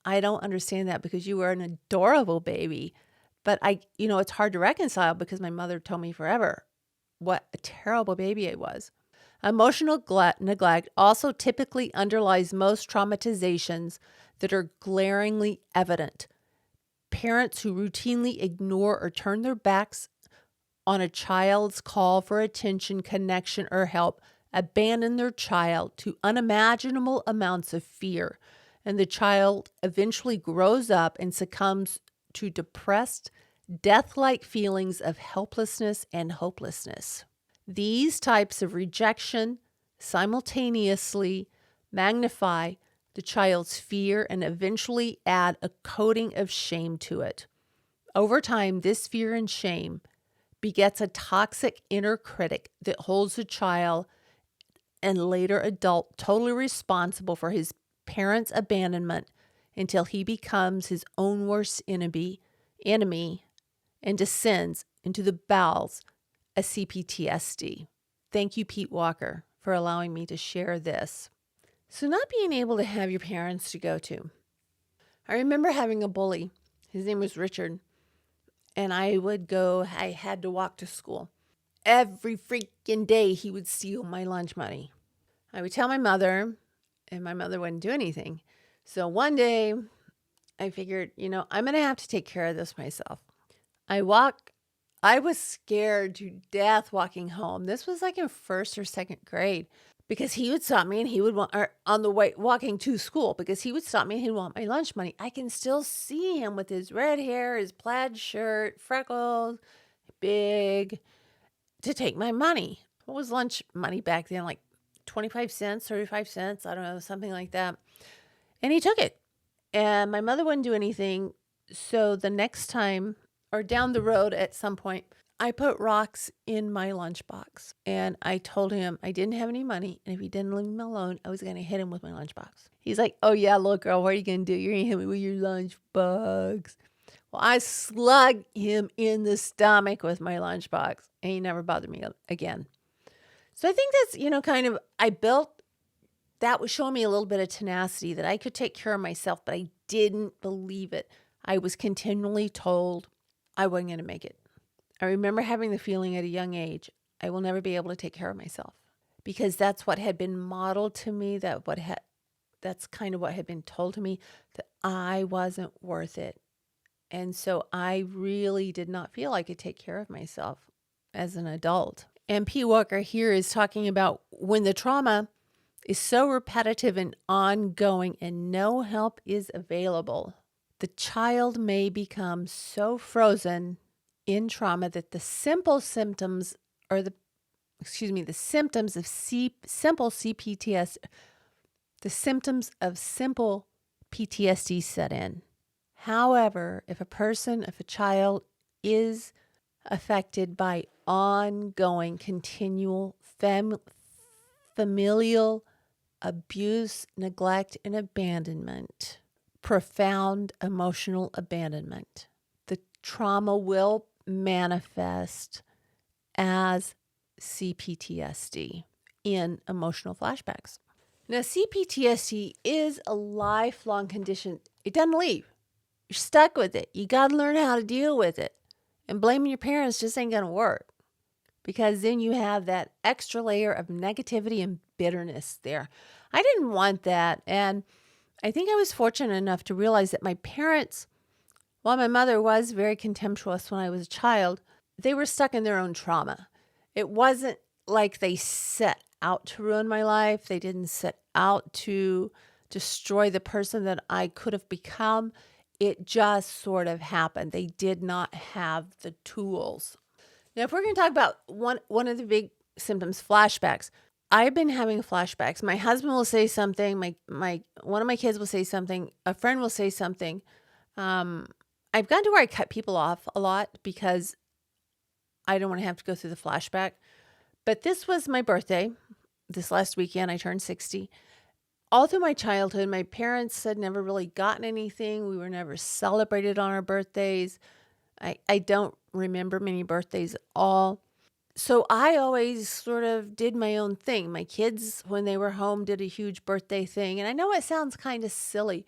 I don't understand that because you were an adorable baby. But it's hard to reconcile because my mother told me forever what a terrible baby I was. Emotional neglect also typically underlies most traumatizations that are glaringly evident. Parents who routinely ignore or turn their backs on a child's call for attention, connection, or help abandon their child to unimaginable amounts of fear, and the child eventually grows up and succumbs to depressed, death-like feelings of helplessness and hopelessness. These types of rejection simultaneously magnify the child's fear and eventually add a coating of shame to it. Over time, this fear and shame begets a toxic inner critic that holds the child and later adult totally responsible for his parents' abandonment until he becomes his own worst enemy and descends into the bowels of C-PTSD. Thank you, Pete Walker, for allowing me to share this. So not being able to have your parents to go to. I remember having a bully. His name was Richard. And I had to walk to school. Every freaking day he would steal my lunch money. I would tell my mother, and my mother wouldn't do anything. So one day I figured, I'm going to have to take care of this myself. I was scared to death walking home. This was like in first or second grade because he would stop me and he would want, or on the way walking to school, because he would stop me and he'd want my lunch money. I can still see him with his red hair, his plaid shirt, freckles, big, to take my money. What was lunch money back then? Like 25 cents, 35 cents, I don't know, something like that. And he took it. And my mother wouldn't do anything. So the next time, or down the road at some point, I put rocks in my lunchbox. And I told him I didn't have any money. And if he didn't leave me alone, I was going to hit him with my lunchbox. He's like, oh, yeah, little girl, what are you going to do? You're going to hit me with your lunchbox. Well, I slugged him in the stomach with my lunchbox. And he never bothered me again. So I think that's, kind of, that was showing me a little bit of tenacity that I could take care of myself, but I didn't believe it. I was continually told I wasn't going to make it. I remember having the feeling at a young age, I will never be able to take care of myself, because that's what had been modeled to me, that's kind of what had been told to me, that I wasn't worth it. And so I really did not feel I could take care of myself as an adult. And P. Walker here is talking about when the trauma is so repetitive and ongoing and no help is available, the child may become so frozen in trauma that the symptoms of simple C-PTSD, the symptoms of simple PTSD set in. However, if a child is affected by ongoing, continual familial abuse, neglect, and abandonment, profound emotional abandonment, the trauma will manifest as C-PTSD in emotional flashbacks. Now, C-PTSD is a lifelong condition. It doesn't leave. You're stuck with it. You got to learn how to deal with it. And blaming your parents just ain't going to work, because then you have that extra layer of negativity and bitterness there. I didn't want that. And I think I was fortunate enough to realize that my parents, while my mother was very contemptuous when I was a child, they were stuck in their own trauma. It wasn't like they set out to ruin my life. They didn't set out to destroy the person that I could have become. It just sort of happened. They did not have the tools. Now, if we're going to talk about one of the big symptoms, flashbacks, I've been having flashbacks. My husband will say something. One of my kids will say something. A friend will say something. I've gotten to where I cut people off a lot because I don't want to have to go through the flashback. But this was my birthday. This last weekend, I turned 60. All through my childhood, my parents had never really gotten anything. We were never celebrated on our birthdays. I don't remember many birthdays at all. So I always sort of did my own thing. My kids, when they were home, did a huge birthday thing. And I know it sounds kind of silly,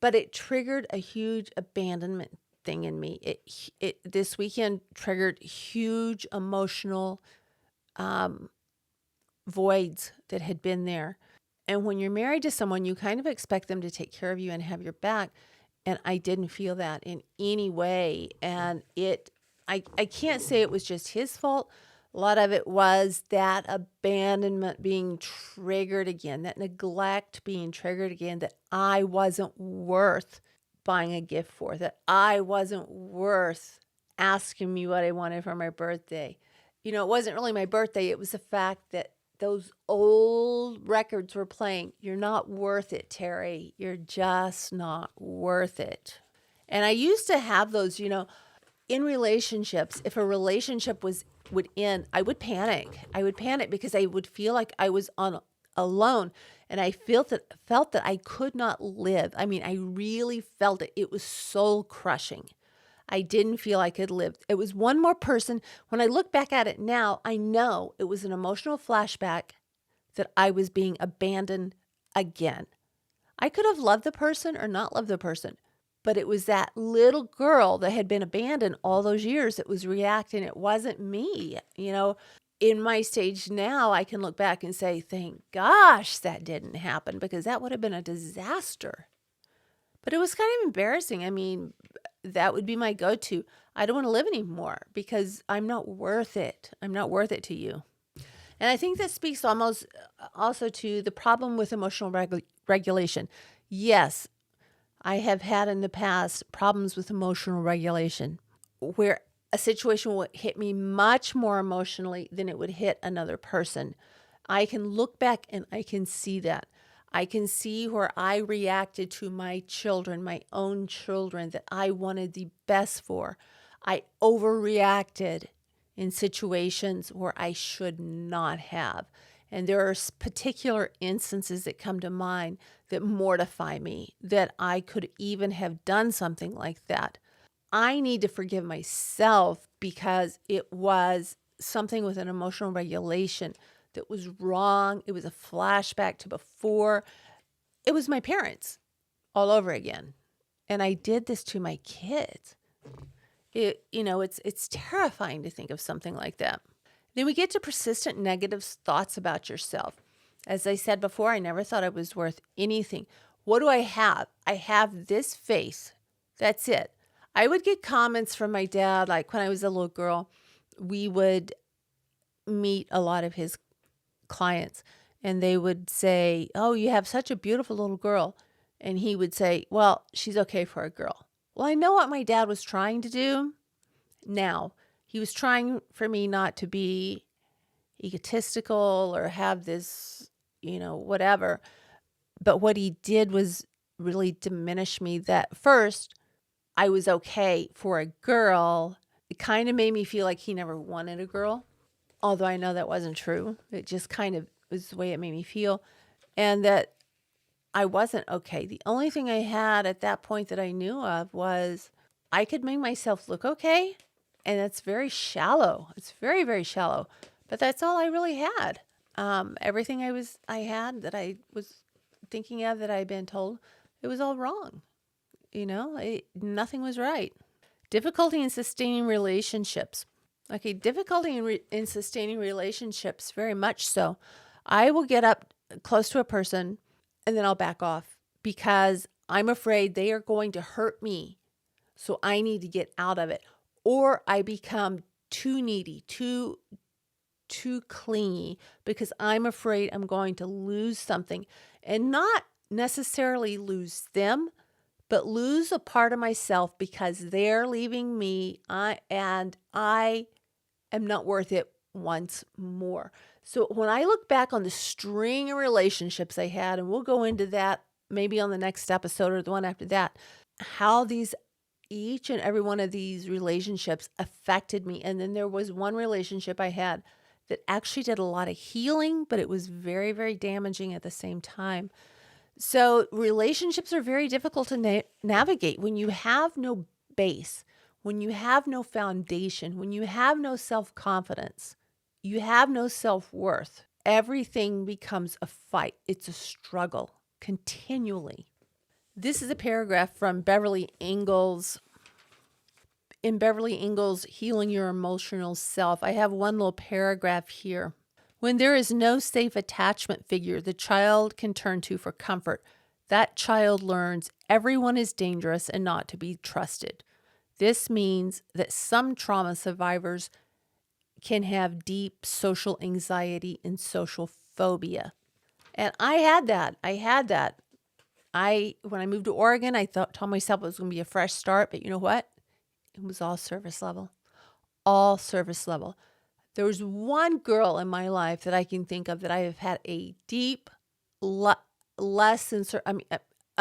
but it triggered a huge abandonment thing in me. It this weekend triggered huge emotional voids that had been there. And when you're married to someone, you kind of expect them to take care of you and have your back. And I didn't feel that in any way. And I can't say it was just his fault. A lot of it was that abandonment being triggered again, that neglect being triggered again, that I wasn't worth buying a gift for, that I wasn't worth asking me what I wanted for my birthday. It wasn't really my birthday. It was the fact that those old records were playing. You're not worth it, Teri. You're just not worth it. And I used to have those, in relationships. If a relationship would end, I would panic. I would panic because I would feel like I was alone. And I felt that I could not live. I mean, I really felt it. It was soul crushing. I didn't feel I could live. It was one more person. When I look back at it now, I know it was an emotional flashback that I was being abandoned again. I could have loved the person or not loved the person, but it was that little girl that had been abandoned all those years that was reacting. It wasn't me. In my stage now, I can look back and say, thank gosh that didn't happen, because that would have been a disaster. But it was kind of embarrassing. I mean, that would be my go-to. I don't want to live anymore because I'm not worth it. I'm not worth it to you. And I think that speaks almost also to the problem with emotional regulation. Yes, I have had in the past problems with emotional regulation where a situation would hit me much more emotionally than it would hit another person. I can look back and I can see that. I can see where I reacted to my children, my own children that I wanted the best for. I overreacted in situations where I should not have. And there are particular instances that come to mind that mortify me, that I could even have done something like that. I need to forgive myself because it was something with an emotional regulation that was wrong. It was a flashback to before. It was my parents all over again. And I did this to my kids. It's terrifying to think of something like that. Then we get to persistent negative thoughts about yourself. As I said before, I never thought I was worth anything. What do I have? I have this face. That's it. I would get comments from my dad, like when I was a little girl, we would meet a lot of his clients and they would say, "Oh, you have such a beautiful little girl." And he would say, "Well, she's okay for a girl." Well, I know what my dad was trying to do. Now, he was trying for me not to be egotistical or have this, whatever. But what he did was really diminish me that first I was okay for a girl. It kind of made me feel like he never wanted a girl, although I know that wasn't true. It just kind of was the way it made me feel, and that I wasn't okay. The only thing I had at that point that I knew of was I could make myself look okay, and that's very shallow. It's very, very shallow, but that's all I really had. Everything I had that I was thinking of that I'd been told, it was all wrong. Nothing was right. Difficulty in sustaining relationships. Okay, difficulty in sustaining relationships, very much so. I will get up close to a person and then I'll back off because I'm afraid they are going to hurt me. So I need to get out of it. Or I become too needy, too clingy because I'm afraid I'm going to lose something, and not necessarily lose them, but lose a part of myself because they're leaving me and I am not worth it once more. So when I look back on the string of relationships I had, and we'll go into that maybe on the next episode or the one after that, how each and every one of these relationships affected me. And then there was one relationship I had that actually did a lot of healing, but it was very, very damaging at the same time. So relationships are very difficult to navigate when you have no base, when you have no foundation, when you have no self-confidence, you have no self-worth. Everything becomes a fight. It's a struggle continually. This is a paragraph from Beverly Engel's. In Beverly Engel's Healing Your Emotional Self. I have one little paragraph here. When there is no safe attachment figure the child can turn to for comfort, that child learns everyone is dangerous and not to be trusted. This means that some trauma survivors can have deep social anxiety and social phobia. And I had that. When I moved to Oregon, I told myself it was going to be a fresh start, but you know what? It was all service level. All service level. There was one girl in my life that I can think of that I have had a deep, a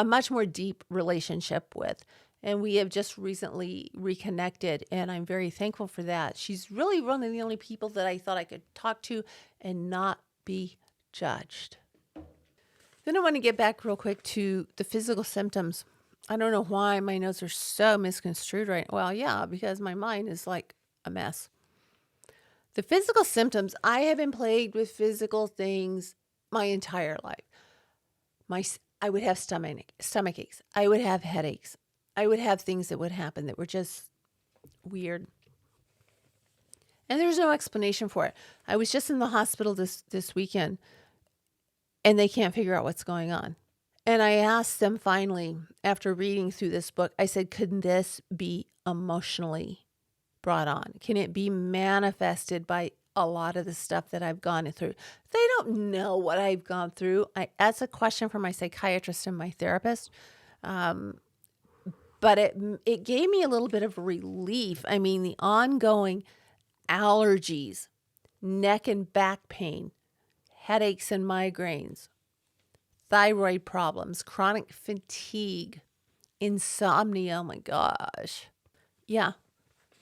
much more deep relationship with. And we have just recently reconnected, and I'm very thankful for that. She's really one of the only people that I thought I could talk to and not be judged. Then I want to get back real quick to the physical symptoms. I don't know why my notes are so misconstrued right now. Well, yeah, because my mind is like a mess. The physical symptoms, I have been plagued with physical things my entire life. I would have stomach aches. I would have headaches. I would have things that would happen that were just weird. And there's no explanation for it. I was just in the hospital this weekend, and they can't figure out what's going on. And I asked them finally, after reading through this book, I said, could this be emotionally brought on? Can it be manifested by a lot of the stuff that I've gone through? They don't know what I've gone through. That's a question for my psychiatrist and my therapist. But it gave me a little bit of relief. I mean, the ongoing allergies, neck and back pain, headaches and migraines, thyroid problems, chronic fatigue, insomnia. Oh my gosh. Yeah.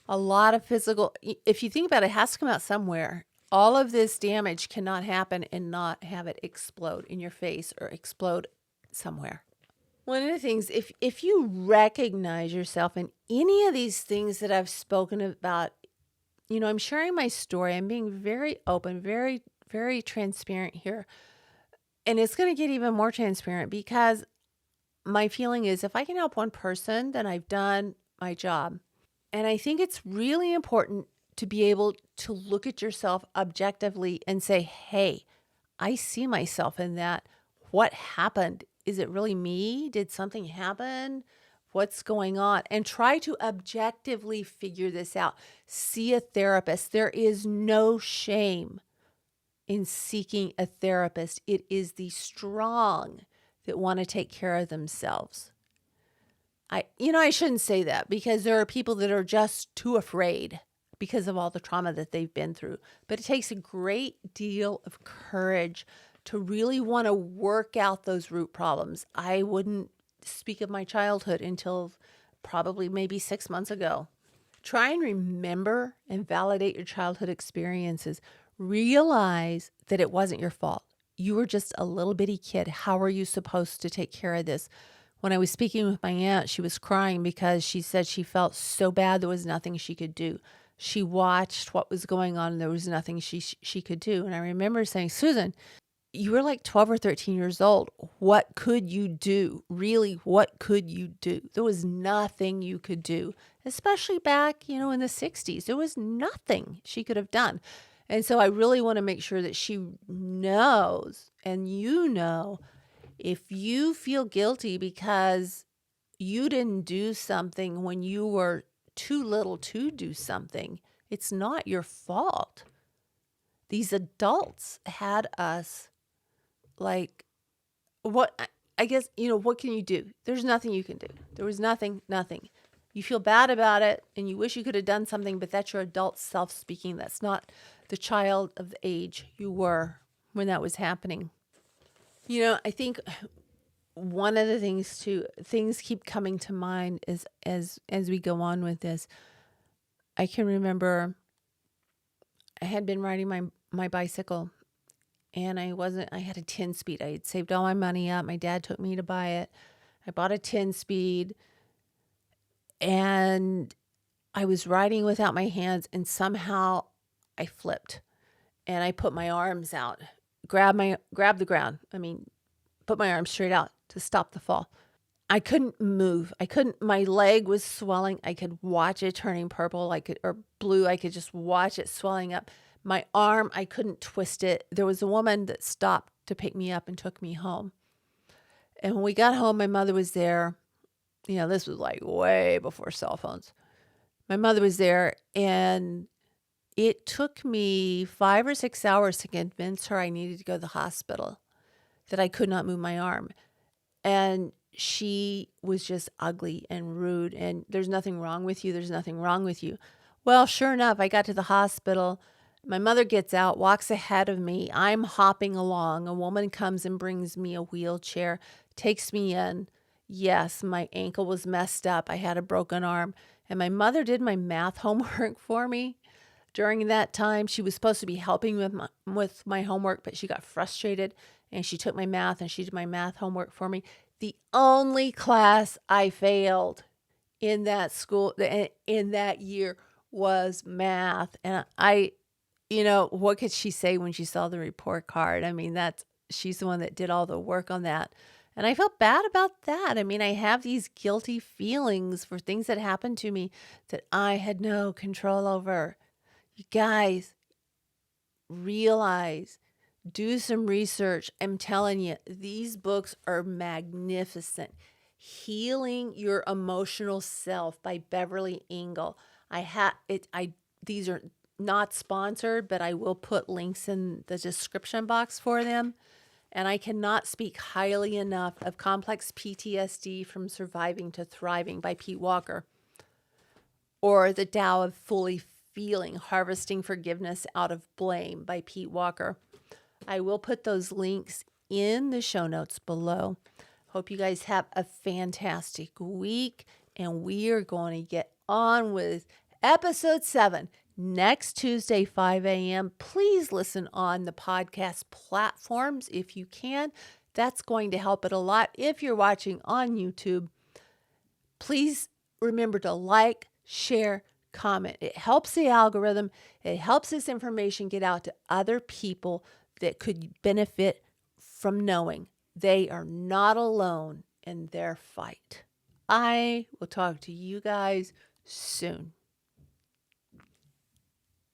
A lot of physical, if you think about it, it has to come out somewhere. All of this damage cannot happen and not have it explode in your face or explode somewhere. One of the things, if you recognize yourself in any of these things that I've spoken about, I'm sharing my story. I'm being very open, very, very transparent here. And it's going to get even more transparent because my feeling is if I can help one person, then I've done my job. And I think it's really important to be able to look at yourself objectively and say, hey, I see myself in that. What happened? Is it really me? Did something happen? What's going on? And try to objectively figure this out. See a therapist. There is no shame in seeking a therapist. It is the strong that want to take care of themselves. I shouldn't say that because there are people that are just too afraid because of all the trauma that they've been through. But it takes a great deal of courage to really want to work out those root problems. I wouldn't speak of my childhood until probably maybe 6 months ago. Try and remember and validate your childhood experiences. Realize that it wasn't your fault. You were just a little bitty kid. How are you supposed to take care of this? When I was speaking with my aunt, she was crying because she said she felt so bad there was nothing she could do. She watched what was going on and there was nothing she could do. And I remember saying, Susan, you were like 12 or 13 years old. What could you do? Really, what could you do? There was nothing you could do, especially back, in the 60s. There was nothing she could have done. And so I really want to make sure that she knows, and if you feel guilty because you didn't do something when you were too little to do something, it's not your fault. These adults had us like, what, I guess, what can you do? There's nothing you can do. There was nothing. You feel bad about it and you wish you could have done something, but that's your adult self speaking. That's not the child of the age you were when that was happening. I think one of the things keep coming to mind is as we go on with this. I can remember I had been riding my bicycle and I had a 10-speed. I had saved all my money up. My dad took me to buy it. I bought a 10-speed and I was riding without my hands and somehow I flipped and I put my arms out, grab the ground. Put my arms straight out to stop the fall. I couldn't move. My leg was swelling. I could watch it turning purple, or blue. I could just watch it swelling up. My arm, I couldn't twist it. There was a woman that stopped to pick me up and took me home. And when we got home, my mother was there. This was like way before cell phones. My mother was there and it took me 5 or 6 hours to convince her I needed to go to the hospital, that I could not move my arm. And she was just ugly and rude and there's nothing wrong with you. There's nothing wrong with you. Well, sure enough, I got to the hospital. My mother gets out, walks ahead of me. I'm hopping along. A woman comes and brings me a wheelchair, takes me in. Yes, my ankle was messed up. I had a broken arm. And my mother did my math homework for me. During that time, she was supposed to be helping with my homework, but she got frustrated and she took my math and she did my math homework for me. The only class I failed in that school, in that year, was math. And what could she say when she saw the report card? She's the one that did all the work on that. And I felt bad about that. I have these guilty feelings for things that happened to me that I had no control over. You guys, realize, do some research. I'm telling you, these books are magnificent. Healing Your Emotional Self by Beverly Engel. These are not sponsored, but I will put links in the description box for them. And I cannot speak highly enough of Complex PTSD from Surviving to Thriving by Pete Walker, or The Tao of Fully Feeling, Harvesting Forgiveness Out of Blame by Pete Walker. I will put those links in the show notes below. Hope you guys have a fantastic week, and we are going to get on with episode 7 next Tuesday, 5 a.m. Please listen on the podcast platforms if you can. That's going to help it a lot. If you're watching on YouTube, please remember to like, share, comment. It helps the algorithm. It helps this information get out to other people that could benefit from knowing they are not alone in their fight. I will talk to you guys soon.